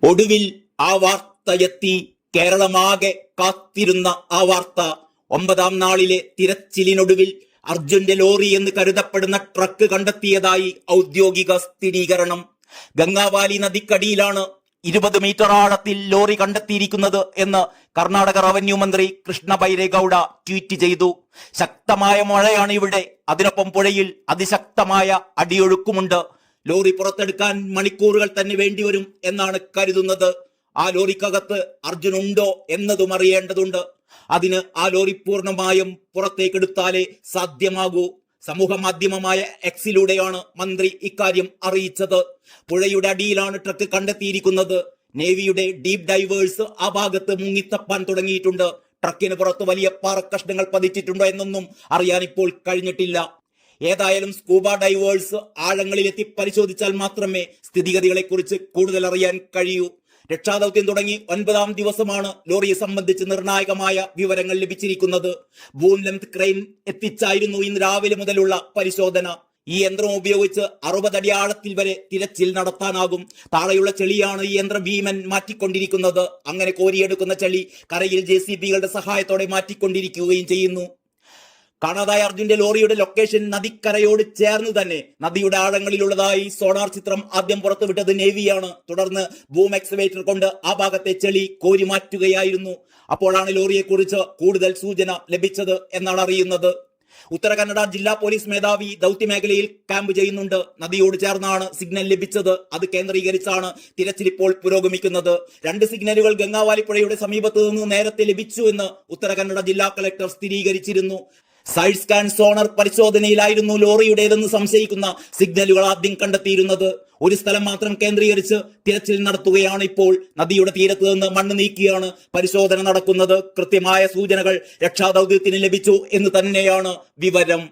ഒടുവിൽ ആ വാർത്തയെത്തി. കേരളമാകെ കാത്തിരുന്ന ആ വാർത്ത. 9ാം നാളിലെ തിരച്ചിലിനൊടുവിൽ അർജുന്റെ ലോറി എന്ന് കരുതപ്പെടുന്ന ട്രക്ക് കണ്ടെത്തിയതായി ഔദ്യോഗിക സ്ഥിരീകരണം. ഗംഗാവാലി നദിക്കടിയിലാണ് 20 മീറ്റർ ആഴത്തിൽ ലോറി കണ്ടെത്തിയിരിക്കുന്നത് എന്ന് കർണാടക റവന്യൂ മന്ത്രി കൃഷ്ണ ബൈരേഗൌഡ ട്വീറ്റ് ചെയ്തു. ശക്തമായ മഴയാണ് ഇവിടെ. അതിനൊപ്പം പുഴയിൽ അതിശക്തമായ അടിയൊഴുക്കുമുണ്ട്. ലോറി പുറത്തെടുക്കാൻ മണിക്കൂറുകൾ തന്നെ വേണ്ടിവരും എന്നാണ് കരുതുന്നത്. ആ ലോറിക്കകത്ത് അർജുൻ ഉണ്ടോ എന്നതും അറിയേണ്ടതുണ്ട്. അതിന് ആ ലോറി പൂർണ്ണമായും പുറത്തേക്കെടുത്താലേ സാധ്യമാകൂ. സമൂഹ മാധ്യമമായ എക്സിലൂടെയാണ് മന്ത്രി ഇക്കാര്യം അറിയിച്ചത്. പുഴയുടെ അടിയിലാണ് ട്രക്ക് കണ്ടെത്തിയിരിക്കുന്നത്. നേവിയുടെ ഡീപ് ഡൈവേഴ്സ് ആ ഭാഗത്ത് മുങ്ങിത്തപ്പാൻ തുടങ്ങിയിട്ടുണ്ട്. ട്രക്കിന് പുറത്ത് വലിയ പാറക്കഷ്ണങ്ങൾ പതിച്ചിട്ടുണ്ടോ എന്നൊന്നും അറിയാൻ ഇപ്പോൾ കഴിഞ്ഞിട്ടില്ല. ഏതായാലും സ്കൂബ ഡൈവേഴ്സ് ആഴങ്ങളിലെത്തി പരിശോധിച്ചാൽ മാത്രമേ സ്ഥിതിഗതികളെ കുറിച്ച് കൂടുതൽ അറിയാൻ കഴിയൂ. രക്ഷാദൌത്യം തുടങ്ങി 9ാം ദിവസമാണ് ലോറിയെ സംബന്ധിച്ച് നിർണായകമായ വിവരങ്ങൾ ലഭിച്ചിരിക്കുന്നത്. ബൂം ലെങ്ത് ക്രെയിൻ എത്തിച്ചായിരുന്നു ഇന്ന് രാവിലെ മുതലുള്ള പരിശോധന. ഈ യന്ത്രം ഉപയോഗിച്ച് 60 അടി ആഴത്തിൽ വരെ തിരച്ചിൽ നടത്താനാകും. താഴെയുള്ള ചെളിയാണ് ഈ യന്ത്രം ഭീമൻ മാറ്റിക്കൊണ്ടിരിക്കുന്നത്. അങ്ങനെ കോരിയെടുക്കുന്ന ചെളി കരയിൽ JCBകളുടെ സഹായത്തോടെ മാറ്റിക്കൊണ്ടിരിക്കുകയും ചെയ്യുന്നു. കാണാതായ അർജുന്റെ ലോറിയുടെ ലൊക്കേഷൻ നദിക്കരയോട് ചേർന്ന് തന്നെ നദിയുടെ ആഴങ്ങളിലുള്ളതായി സോണാർ ചിത്രം ആദ്യം പുറത്തുവിട്ടത് നേവിയാണ്. തുടർന്ന് ബൂം എക്സ്കവേറ്റർ കൊണ്ട് ആ ഭാഗത്തെ ചെളി കോരി മാറ്റുകയായിരുന്നു. അപ്പോഴാണ് ലോറിയെ കുറിച്ച് കൂടുതൽ സൂചന ലഭിച്ചത് എന്നാണ് അറിയുന്നത്. ഉത്തര കന്നഡ ജില്ലാ പോലീസ് മേധാവി ദൗത്യമേഖലയിൽ ക്യാമ്പ് ചെയ്യുന്നുണ്ട്. നദിയോട് ചേർന്നാണ് സിഗ്നൽ ലഭിച്ചത്. അത് കേന്ദ്രീകരിച്ചാണ് തിരച്ചിൽ ഇപ്പോൾ പുരോഗമിക്കുന്നത്. 2 സിഗ്നലുകൾ ഗംഗാവാലി പുഴയുടെ സമീപത്ത് നിന്ന് നേരത്തെ ലഭിച്ചു എന്ന് ഉത്തര കന്നഡ ജില്ലാ കളക്ടർ സ്ഥിരീകരിച്ചിരുന്നു. സൈഡ് സ്കാൻ സോണർ പരിശോധനയിലായിരുന്നു ലോറിയുടേതെന്ന് സംശയിക്കുന്ന സിഗ്നലുകൾ ആദ്യം കണ്ടെത്തിയിരുന്നത്. ഒരു സ്ഥലം മാത്രം കേന്ദ്രീകരിച്ച് തിരച്ചിൽ നടത്തുകയാണ് ഇപ്പോൾ. നദിയുടെ തീരത്ത് നിന്ന് മണ്ണ് നീക്കിയാണ് പരിശോധന നടക്കുന്നത്. കൃത്യമായ സൂചനകൾ രക്ഷാദൌത്യത്തിന് ലഭിച്ചു എന്ന് തന്നെയാണ് വിവരം.